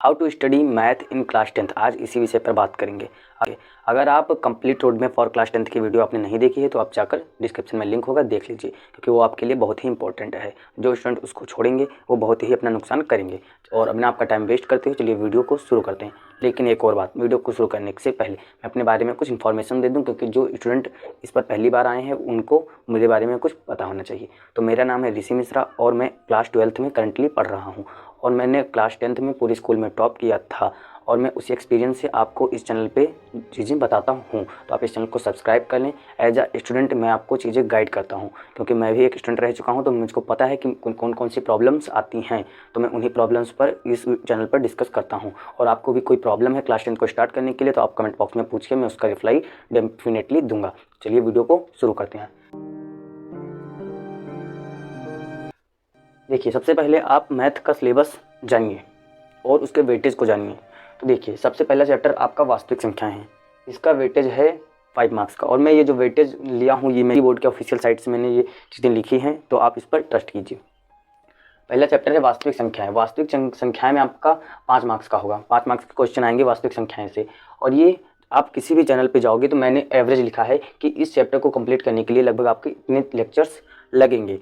How to study math in class 10th। आज इसी विषय पर बात करेंगे। आगे अगर आप complete road map for class 10th की वीडियो आपने नहीं देखी है तो आप जाकर डिस्क्रिप्शन में लिंक होगा, देख लीजिए, क्योंकि वो आपके लिए बहुत ही इंपॉर्टेंट है। जो स्टूडेंट उसको छोड़ेंगे वो बहुत ही अपना नुकसान करेंगे और अपने आपका टाइम वेस्ट करते हुए चलिए वीडियो को शुरू करते हैं। लेकिन एक और बात, वीडियो को शुरू करने से पहले मैं अपने बारे में कुछ इन्फॉर्मेशन दे दूँ, क्योंकि जो स्टूडेंट इस पर पहली बार आए हैं उनको मेरे बारे में कुछ पता होना चाहिए। तो मेरा नाम है ऋषि मिश्रा और मैं क्लास 12th में करंटली पढ़ रहा हूँ और मैंने क्लास 10th में पूरे स्कूल में टॉप किया था और मैं उसी एक्सपीरियंस से आपको इस चैनल पे चीज़ें बताता हूँ। तो आप इस चैनल को सब्सक्राइब कर लें। एज अ स्टूडेंट मैं आपको चीज़ें गाइड करता हूँ, क्योंकि मैं भी एक स्टूडेंट रह चुका हूँ, तो मुझको पता है कि कौन कौन सी प्रॉब्लम्स आती हैं। तो मैं उन्हीं प्रॉब्लम्स पर इस चैनल पर डिस्कस करता हूँ। और आपको भी कोई प्रॉब्लम है क्लास 10th को स्टार्ट करने के लिए तो आप कमेंट बॉक्स में पूछिए, मैं उसका रिप्लाई डेफिनेटली दूंगा। चलिए वीडियो को शुरू करते हैं। देखिए, सबसे पहले आप मैथ का सिलेबस जानिए और उसके वेटेज को जानिए। तो देखिए, सबसे पहला चैप्टर आपका वास्तविक संख्याएं है। इसका वेटेज है 5 मार्क्स का और मैं ये जो वेटेज लिया हूँ ये मेरी बोर्ड के ऑफिशियल साइट से मैंने ये चीज़ें लिखी हैं, तो आप इस पर ट्रस्ट कीजिए। पहला चैप्टर है वास्तविक संख्याएं। वास्तविक संख्याएं में आपका 5 मार्क्स का होगा। 5 मार्क्स के क्वेश्चन आएंगे वास्तविक संख्याएं से। और ये आप किसी भी चैनल पे जाओगे तो मैंने एवरेज लिखा है कि इस चैप्टर को कंप्लीट करने के लिए लगभग आपके इतने लेक्चर्स लगेंगे।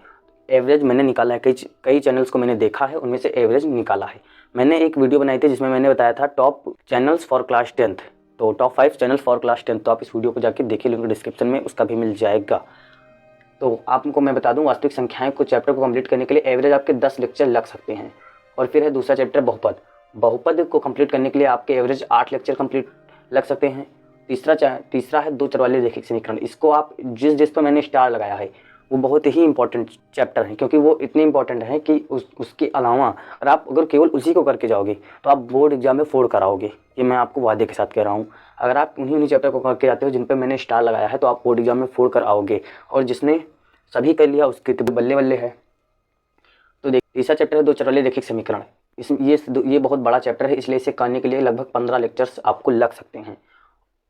एवरेज मैंने निकाला है, कई चैनल्स को मैंने देखा है, उनमें से एवरेज निकाला है। मैंने एक वीडियो बनाई थी जिसमें मैंने बताया था top channels for class 10th, तो top 5 channels for class 10th। तो आप इस वीडियो को जाके देखिए, लिंक डिस्क्रिप्शन में उसका भी मिल जाएगा। तो आपको मैं बता दूं, वास्तविक संख्याएं को चैप्टर को कंप्लीट करने के लिए एवरेज आपके 10 लेक्चर लग सकते हैं। और फिर है दूसरा चैप्टर बहुपद। बहुपद को कंप्लीट करने के लिए आपके एवरेज 8 लेक्चर कंप्लीट लग सकते हैं। तीसरा है दो चर वाले रैखिक समीकरण। इसको आप जिस पर मैंने स्टार लगाया है वो बहुत ही इंपॉर्टेंट चैप्टर है, क्योंकि वो इतने इंपॉर्टेंट है कि उसके अलावा अगर केवल उसी को करके जाओगे तो आप बोर्ड एग्जाम में 4 कराओगे। ये मैं आपको वादे के साथ कह रहा हूँ। अगर आप उन्हीं चैप्टर को करके जाते हो जिन पर मैंने स्टार लगाया है तो आप बोर्ड एग्जाम में 4 कराओगे, और जिसने सभी कर लिया उसके तो बल्ले बल्ले है। तो देखिए, तीसरा चैप्टर है दो चर वाले रैखिक समीकरण। ये बहुत बड़ा चैप्टर है, इसलिए इसे करने के लिए लगभग 15 लेक्चर्स आपको लग सकते हैं।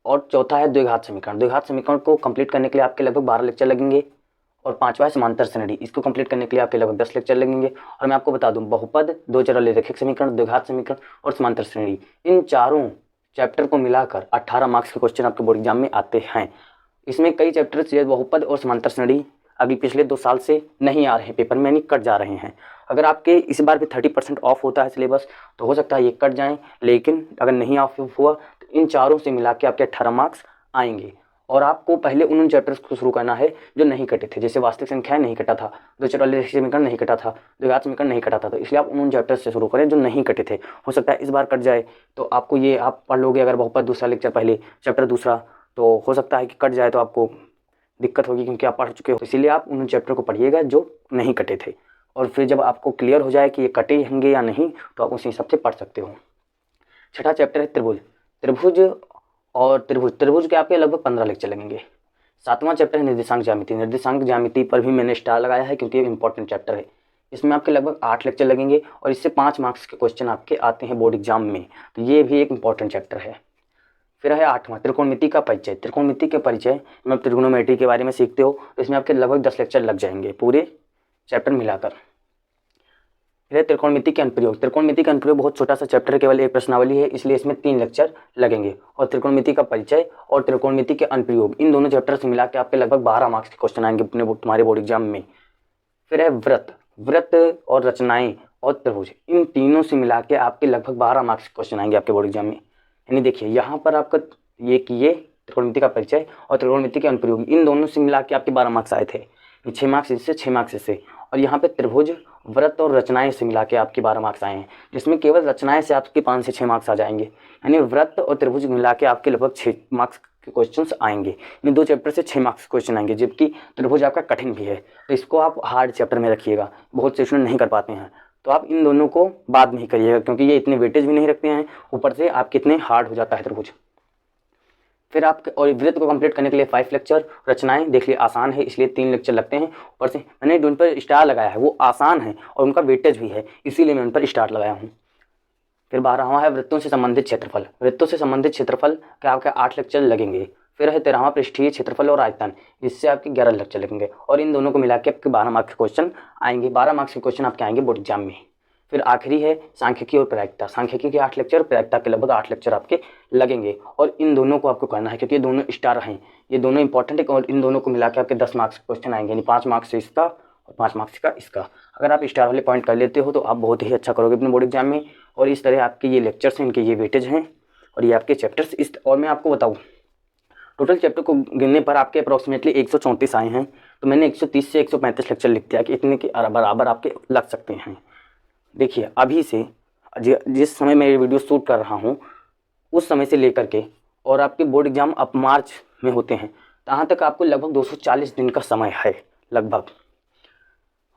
और चौथा है द्विघात समीकरण। द्विघात समीकरण को कंप्लीट करने के लिए आपके लगभग 12 लेक्चर लगेंगे। और पांचवा है समांतर श्रेणी। इसको कंप्लीट करने के लिए आपके लगभग 10 लेक्चर लगेंगे। और मैं आपको बता दूं, बहुपद, दो चर वाले रैखिक समीकरण, द्विघात समीकरण और समांतर श्रेणी, इन चारों चैप्टर को मिलाकर 18 मार्क्स के क्वेश्चन आपके बोर्ड एग्जाम में आते हैं। इसमें कई चैप्टर्स बहुपद और समांतर श्रेणी अभी पिछले 2 साल से नहीं आ रहे हैं, पेपर में नहीं कट जा रहे हैं। अगर आपके इस बार भी 30% ऑफ होता है सिलेबस तो हो सकता है ये कट जाएं, लेकिन अगर नहीं ऑफ हुआ तो इन चारों से मिला के आपके 18 मार्क्स आएंगे। और आपको पहले उन चैप्टर्स को शुरू करना है जो नहीं कटे थे। जैसे वास्तविक संख्याएं नहीं कटा था, दो चर वाले रैखिक समीकरण नहीं कटा था, द्विघात समीकरण नहीं कटा था, तो इसलिए आप उन चैप्टर्स से शुरू करें जो नहीं कटे थे। हो सकता है इस बार कट जाए, तो आपको ये आप पढ़ लोगे अगर बहुपद दूसरा लेक्चर पहले चैप्टर दूसरा, तो हो सकता है कि कट जाए तो आपको दिक्कत होगी, क्योंकि आप पढ़ चुके हो। इसीलिए आप उन चैप्टर को पढ़िएगा जो नहीं कटे थे, और फिर जब आपको क्लियर हो जाए कि ये कटे होंगे या नहीं तो आप उसी हिसाब से पढ़ सकते हो। छठा चैप्टर है त्रिभुज। त्रिभुज के आपके लगभग 15 लेक्चर लगेंगे। सातवां चैप्टर है निर्देशांक ज्यामिति। निर्देशांक ज्यामिति पर भी मैंने स्टार लगाया है, क्योंकि ये इंपॉर्टेंट चैप्टर है। इसमें आपके लगभग 8 लेक्चर लगेंगे और इससे 5 मार्क्स के क्वेश्चन आपके आते हैं बोर्ड एग्जाम में, तो ये भी एक इंपॉर्टेंट चैप्टर है। फिर है 8वां त्रिकोणमिति का परिचय। त्रिकोणमिति के परिचय में आप त्रिकोणोमेट्री के बारे में सीखते हो, तो इसमें आपके लगभग 10 लेक्चर लग जाएंगे पूरे चैप्टर मिलाकर। फिर त्रिकोणमिति के अनुप्रयोग। त्रिकोणमिति का अनुप्रयोग बहुत छोटा सा चैप्टर है, केवल एक प्रश्नावली है, इसलिए इसमें 3 लेक्चर लगेंगे। और त्रिकोणमिति का परिचय और त्रिकोणमिति के अनुप्रयोग, इन दोनों चैप्टर से मिला के आपके लगभग 12 मार्क्स के क्वेश्चन आएंगे तुम्हारे बोर्ड एग्जाम में। फिर है वृत्त और रचनाएं और त्रिभुज, इन तीनों से मिला के आपके लगभग 12 मार्क्स के क्वेश्चन आएंगे आपके बोर्ड एग्जाम में। यानी देखिए, यहाँ पर आपका ये त्रिकोणमिति का परिचय और त्रिकोणमिति के अनुप्रयोग, इन दोनों से मिला के आपके 12 मार्क्स आए थे। 6 मार्क्स इससे, 6 मार्क्स इससे, और यहाँ पे त्रिभुज, वृत्त और रचनाएं से मिला के आपके 12 मार्क्स आए हैं, जिसमें केवल रचनाएं से आपके 5 से 6 मार्क्स आ जाएंगे। यानी वृत्त और त्रिभुज मिला के आपके लगभग 6 मार्क्स के क्वेश्चंस आएंगे। इन 2 चैप्टर से 6 मार्क्स क्वेश्चन आएंगे, जबकि त्रिभुज आपका कठिन भी है, तो इसको आप हार्ड चैप्टर में रखिएगा। बहुत से स्टूडेंट नहीं कर पाते हैं, तो आप इन दोनों को बाद में ही करिएगा, क्योंकि ये इतने वेटेज भी नहीं रखते हैं, ऊपर से आपके इतने हार्ड हो जाता है त्रिभुज। फिर आपके और वृत्त को कंप्लीट करने के लिए 5 लेक्चर, रचनाएं देख लिए आसान है इसलिए 3 लेक्चर लगते हैं। ऊपर से मैंने जो उन पर स्टार लगाया है वो आसान है और उनका वेटेज भी है, इसीलिए मैं उन पर स्टार लगाया हूँ। फिर 12वां है वृत्तों से संबंधित क्षेत्रफल। वृत्तों से संबंधित क्षेत्रफल के आपके 8 लेक्चर लगेंगे। फिर है 13वां पृष्ठीय क्षेत्रफल और आयतन, इससे आपके 11 लेक्चर लगेंगे, और इन दोनों को मिला के आपके 12 मार्क्स के क्वेश्चन आएंगे। 12 मार्क्स के क्वेश्चन आपके आएंगे बोर्ड एग्जाम में। फिर आखिरी है सांख्यिकी और प्रायिकता। सांख्यिकी के 8 लेक्चर, प्रायिकता के लगभग 8 लेक्चर आपके लगेंगे और इन दोनों को आपको करना है क्योंकि ये दोनों स्टार हैं, ये दोनों इंपॉर्टेंट है और इन दोनों को मिला के आपके 10 मार्क्स क्वेश्चन आएंगे, यानी 5 मार्क्स से इसका और 5 मार्क्स का इसका। अगर आप स्टार वाले पॉइंट कर लेते हो तो आप बहुत ही अच्छा करोगे अपने बोर्ड एग्जाम में। और इस तरह आपके ये लेक्चर्स हैं, इनके ये वेटेज हैं और ये आपके चैप्टर्स इस। और मैं आपको बताऊँ, टोटल चैप्टर को गिनने पर आपके अप्रॉक्सीमेटली 134 आए हैं, तो मैंने 130 से 135 लेक्चर लिख दिया कि इतने के बराबर आपके लग सकते हैं। देखिए अभी से जिस समय मैं ये वीडियो शूट कर रहा हूँ उस समय से लेकर के और आपके बोर्ड एग्जाम अब मार्च में होते हैं, तहाँ तक आपको लगभग 240 दिन का समय है लगभग,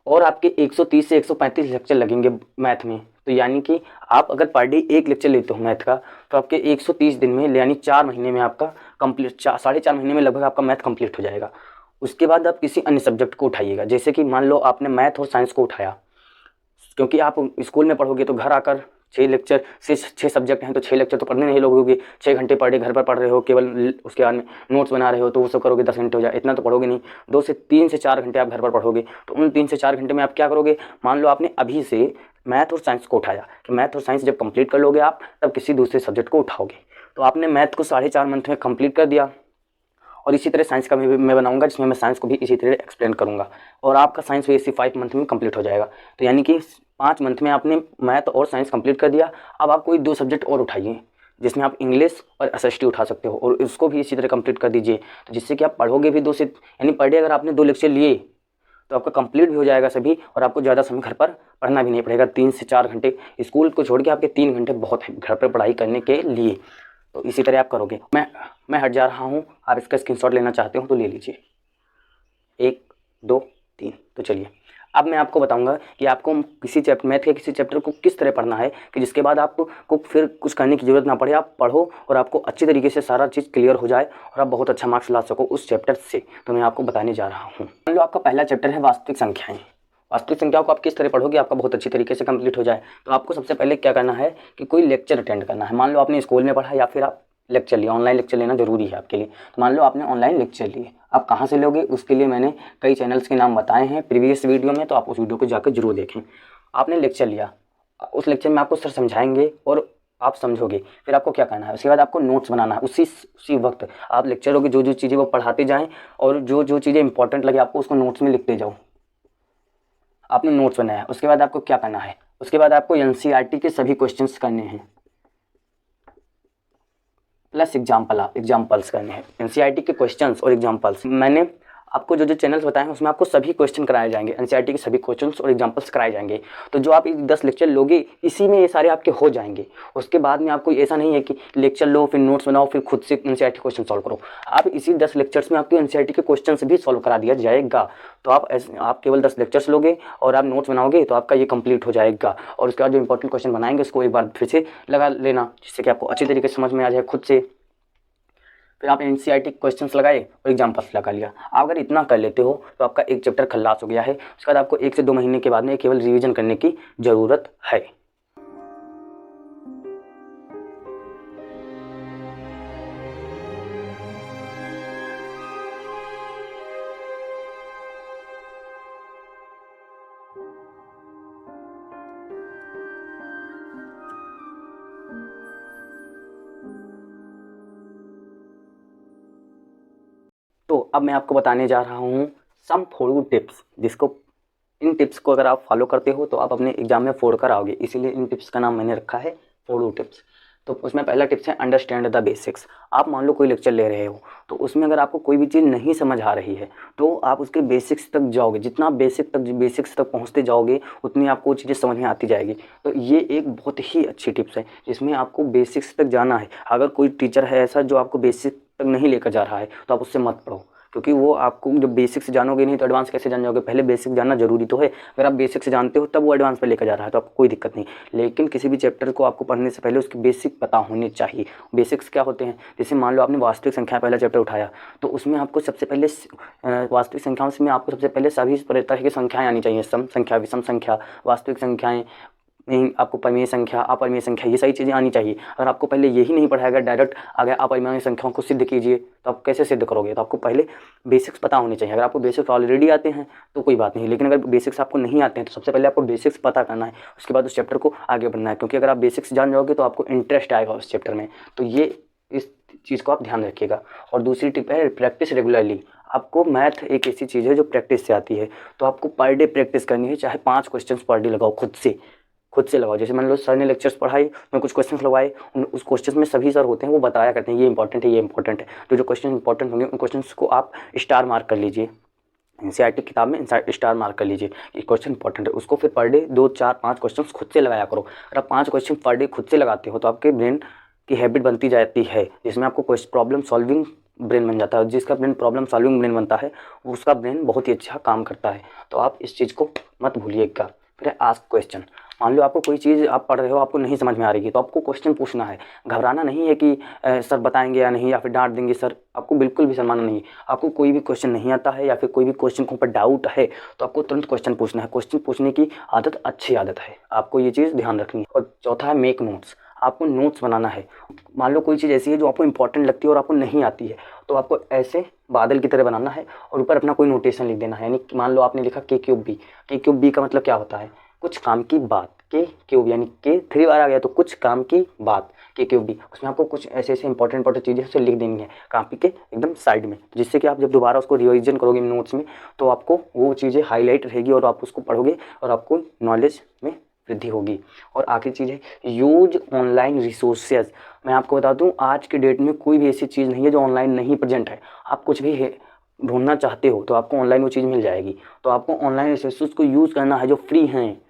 और आपके 130 से 135 लेक्चर लगेंगे मैथ में। तो यानी कि आप अगर पर डे एक लेक्चर लेते हो मैथ का तो आपके 130 दिन में यानी 4 महीने में आपका कंप्लीट, 4.5 महीने में लगभग आपका मैथ कंप्लीट हो जाएगा। उसके बाद आप किसी अन्य सब्जेक्ट को उठाइएगा, जैसे कि मान लो आपने मैथ और साइंस को उठाया, क्योंकि आप स्कूल में पढ़ोगे तो घर आकर 6 लेक्चर से 6 सब्जेक्ट हैं तो 6 लेक्चर तो पढ़ने नहीं लोगे, 6 घंटे पर डे घर पर पढ़ रहे हो, केवल उसके बाद में नोट्स बना रहे हो तो वो सब करोगे 10 घंटे हो जाए, इतना तो पढ़ोगे नहीं। 2 से 3 से 4 घंटे आप घर पर पढ़ोगे, तो उन 3 से 4 घंटे में आप क्या करोगे, मान लो आपने अभी से मैथ और साइंस को उठाया कि मैथ और साइंस जब कंप्लीट कर लोगे आप तब किसी दूसरे सब्जेक्ट को उठाओगे। तो आपने मैथ को 4.5 मंथ में कंप्लीट कर दिया और इसी तरह साइंस का मैं बनाऊंगा जिसमें मैं साइंस को भी इसी तरह एक्सप्लेन करूंगा और आपका साइंस भी इसी 5 मंथ में कंप्लीट हो जाएगा। तो यानी कि 5 मंथ में आपने मैथ और साइंस कंप्लीट कर दिया। अब आप कोई 2 सब्जेक्ट और उठाइए जिसमें आप इंग्लिश और एसएसटी उठा सकते हो और उसको भी इसी तरह कंप्लीट कर दीजिए, तो जिससे कि आप पढ़ोगे भी 2 से, यानी पर डे अगर आपने 2 लेक्चर लिए तो आपका कंप्लीट भी हो जाएगा सभी और आपको ज़्यादा समय घर पर पढ़ना भी नहीं पड़ेगा। 3 से 4 घंटे स्कूल को छोड़ के आपके 3 घंटे बहुत है घर पर पढ़ाई करने के लिए। तो इसी तरह आप करोगे। मैं हट जा रहा हूँ, आप इसका स्क्रीनशॉट लेना चाहते हो तो ले लीजिए। 1 2 3। तो चलिए अब मैं आपको बताऊंगा कि आपको किसी चैप्टर मैथ के किसी चैप्टर को किस तरह पढ़ना है कि जिसके बाद आपको फिर कुछ करने की ज़रूरत ना पड़े, आप पढ़ो और आपको अच्छी तरीके से सारा चीज़ क्लियर हो जाए और आप बहुत अच्छा मार्क्स ला सको उस चैप्टर से। तो मैं आपको बताने जा रहा हूँ। मान लो आपका पहला चैप्टर है वास्तविक संख्याएँ। वास्तविक संख्याओं को आप किस तरह पढ़ोगे आपका बहुत अच्छी तरीके से कंप्लीट हो जाए, तो आपको सबसे पहले क्या करना है कि कोई लेक्चर अटेंड करना है। मान लो आपने स्कूल में पढ़ा या फिर आप लेक्चर लिया, ऑनलाइन लेक्चर लेना जरूरी है आपके लिए। तो मान लो आपने ऑनलाइन लेक्चर लिए, आप कहाँ से लोगे उसके लिए मैंने कई चैनल्स के नाम बताए हैं प्रीवियस वीडियो में, तो आप उस वीडियो को जाकर जरूर देखें। आपने लेक्चर लिया, उस लेक्चर में आपको सर समझाएंगे और आप समझोगे, फिर आपको क्या करना है, उसके बाद आपको नोट्स बनाना है। उसी वक्त आप लेक्चरों की जो जो चीज़ें वो पढ़ाते जाएँ और जो जो चीज़ें इंपॉर्टेंट लगे आपको उसको नोट्स में लिखते जाओ। आपने नोट्स बनाया, उसके बाद आपको क्या करना है, उसके बाद आपको एनसीईआरटी के सभी क्वेश्चंस करने हैं प्लस एग्जाम्पल्स करने हैं। एनसीईआरटी के क्वेश्चंस और एग्जाम्पल्स मैंने आपको जो जो चैनल्स बताए हैं उसमें आपको सभी क्वेश्चन कराए जाएंगे, एनसीईआरटी के सभी क्वेश्चंस और एग्जाम्पल्स कराए जाएंगे। तो जो आप 10 लेक्चर लोगे इसी में ये सारे आपके हो जाएंगे। उसके बाद में आपको ऐसा नहीं है कि लेक्चर लो फिर नोट्स बनाओ फिर खुद से एनसीईआरटी क्वेश्चन सॉल्व करो। आप इसी 10 लेक्चर्स में आपको एनसीईआरटी के क्वेश्चन भी सॉल्व करा दिया जाएगा। तो आप केवल 10 लेक्चर्स लोगे और आप नोट्स बनाओगे तो आपका ये कंप्लीट हो जाएगा। और उसके बाद जो इंपॉर्टेंट क्वेश्चन बनाएंगे उसको एक बार फिर से लगा लेना जिससे कि आपको अच्छी तरीके से समझ में आ जाए खुद से। फिर आप एनसीईआरटी क्वेश्चंस लगाए और एग्जाम्पल्स लगा लिया। आप अगर इतना कर लेते हो तो आपका एक चैप्टर खल्लास हो गया है। उसके बाद आपको 1 से 2 महीने के बाद में केवल रिवीजन करने की ज़रूरत है। तो अब मैं आपको बताने जा रहा हूँ सम 4 टिप्स, जिसको इन टिप्स को अगर आप फॉलो करते हो तो आप अपने एग्जाम में 4 कर आओगे, इसीलिए इन टिप्स का नाम मैंने रखा है 4 टिप्स। तो उसमें पहला टिप्स है अंडरस्टैंड द बेसिक्स। आप मान लो कोई लेक्चर ले रहे हो तो उसमें अगर आपको कोई भी चीज़ नहीं समझ आ रही है तो आप उसके बेसिक्स तक जाओगे, जितना बेसिक्स तक पहुँचते जाओगे उतनी आपको वो चीज़ें समझ में आती जाएगी। तो ये एक बहुत ही अच्छी टिप्स है जिसमें आपको बेसिक्स तक जाना है। अगर कोई टीचर है ऐसा जो आपको बेसिक तक नहीं लेकर जा रहा है तो आप उससे मत पढ़ो, क्योंकि वो आपको जब बेसिक से जानोगे नहीं तो एडवांस कैसे जान जाओगे। पहले बेसिक जानना जरूरी तो है, अगर आप बेसिक से जानते हो तब वो एडवांस पे लेकर जा रहा है तो आपको कोई दिक्कत नहीं। लेकिन किसी भी चैप्टर को आपको पढ़ने से पहले उसके बेसिक पता होने चाहिए। बेसिक्स क्या होते हैं, जैसे मान लो आपने वास्तविक संख्या पहला चैप्टर उठाया तो उसमें आपको सबसे पहले वास्तविक संख्याओं में आपको सबसे पहले सभी तरह की संख्याएँ आनी चाहिए। सम संख्या, विषम संख्या, वास्तविक संख्याएँ, में आपको परिमेय संख्या, अपरिमेय संख्या, ये सारी चीज़ें आनी चाहिए। अगर आपको पहले यही नहीं पढ़ाया गया, डायरेक्ट आ गया अपरिमेय संख्याओं को सिद्ध कीजिए, तो आप कैसे सिद्ध करोगे? तो आपको पहले बेसिक्स पता होने चाहिए। अगर आपको बेसिक्स ऑलरेडी आते हैं तो कोई बात नहीं, लेकिन अगर बेसिक्स आपको नहीं आते हैं तो सबसे पहले आपको बेसिक्स पता करना है, उसके बाद उस चैप्टर को आगे बढ़ना है। क्योंकि अगर आप बेसिक्स जान जाओगे तो आपको इंटरेस्ट आएगा उस चैप्टर में। तो ये इस चीज़ को आप ध्यान रखिएगा। और दूसरी टिप है प्रैक्टिस रेगुलरली। आपको मैथ एक ऐसी चीज़ है जो प्रैक्टिस से आती है, तो आपको पर डे प्रैक्टिस करनी है। चाहे 5 क्वेश्चन पर डे लगाओ, खुद से लगाओ। जैसे मान लो सर ने लेक्चर्स पढ़ाई, मैं कुछ क्वेश्चन लगवाए, उस क्वेश्चन में सभी सर होते हैं वो बताया करते हैं ये इंपॉर्टेंट है, ये इंपॉर्टेंट है। जो क्वेश्चन इंपॉर्टेंट होंगे उन क्वेश्चन को आप स्टार मार्क कर लीजिए। एनसीईआरटी किताब में स्टार मार्क कर लीजिए कि क्वेश्चन इंपॉर्टेंट है। उसको फिर पर डे 2, 4, 5 क्वेश्चन खुद से लगाया करो। अगर आप 5 क्वेश्चन पर डे खुद से लगाते हो तो आपके ब्रेन की हैबिट बनती जाती है, जिसमें आपको प्रॉब्लम सॉल्विंग ब्रेन बन जाता है। जिसका ब्रेन प्रॉब्लम सॉल्विंग ब्रेन बनता है उसका ब्रेन बहुत ही अच्छा काम करता है। तो आप इस चीज़ को मत भूलिएगा। फिर आस्क क्वेश्चन। मान लो आपको कोई चीज़ आप पढ़ रहे हो, आपको नहीं समझ में आ रही है, तो आपको क्वेश्चन पूछना है। घबराना नहीं है कि सर बताएंगे या नहीं, या फिर डांट देंगे सर, आपको बिल्कुल भी शर्माना नहीं है। आपको कोई भी क्वेश्चन नहीं आता है या फिर कोई भी क्वेश्चन के ऊपर डाउट है तो आपको तुरंत क्वेश्चन पूछना है। क्वेश्चन पूछने की आदत अच्छी आदत है, आपको ये चीज़ ध्यान रखनी है। और चौथा है मेक नोट्स। आपको नोट्स बनाना है। मान लो कोई चीज़ ऐसी है जो आपको इंपॉर्टेंट लगती है और आपको नहीं आती है, तो आपको ऐसे बादल की तरह बनाना है और ऊपर अपना कोई नोटेशन लिख देना है। यानी मान लो आपने लिखा के क्यूब बी। के क्यूब बी का मतलब क्या होता है? कुछ काम की बात। के क्यूब यानी के 3 बार आ गया तो कुछ काम की बात, के क्यूब बी। उसमें आपको कुछ ऐसे इंपॉर्टेंट चीज़ें उसे लिख देनी है कॉपी के एकदम साइड में, जिससे कि आप जब दोबारा उसको रिविजन करोगे नोट्स में तो आपको वो चीज़ें हाईलाइट रहेगी और आप उसको पढ़ोगे और आपको नॉलेज में वृद्धि होगी। और आखिरी चीज़ है यूज ऑनलाइन रिसोर्सेज। मैं आपको बता दूं आज के डेट में कोई भी ऐसी चीज़ नहीं है जो ऑनलाइन नहीं प्रेजेंट है। आप कुछ भी ढूंढना चाहते हो तो आपको ऑनलाइन वो चीज़ मिल जाएगी। तो आपको ऑनलाइन रिसोर्सेज को यूज़ करना है जो फ्री हैं।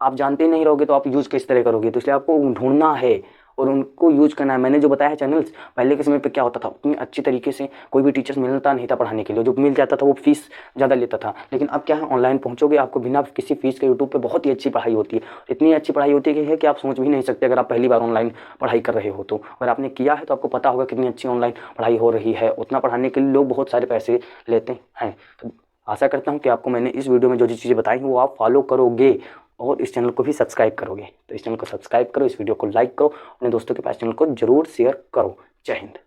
आप जानते नहीं रहोगे तो आप यूज़ किस तरह करोगे? तो इसलिए आपको ढूंढना है और उनको यूज़ करना है। मैंने जो बताया चैनल्स, पहले के समय पे क्या होता था, उतनी अच्छी तरीके से कोई भी टीचर्स मिलता नहीं था पढ़ाने के लिए। जो मिल जाता था वो फीस ज़्यादा लेता था। लेकिन अब क्या है, ऑनलाइन पहुँचोगे आपको बिना किसी फीस के यूट्यूब पे बहुत ही अच्छी पढ़ाई होती है। इतनी अच्छी पढ़ाई होती है कि आप सोच भी नहीं सकते अगर आप पहली बार ऑनलाइन पढ़ाई कर रहे हो तो। अगर आपने किया है तो आपको पता होगा कितनी अच्छी ऑनलाइन पढ़ाई हो रही है। उतना पढ़ाने के लिए लोग बहुत सारे पैसे लेते हैं। तो आशा करता हूँ कि आपको मैंने इस वीडियो में जो चीज़ें बताई हैं वो आप फॉलो करोगे और इस चैनल को भी सब्सक्राइब करोगे। तो इस चैनल को सब्सक्राइब करो, इस वीडियो को लाइक करो, अपने दोस्तों के पास चैनल को जरूर शेयर करो। जय हिंद।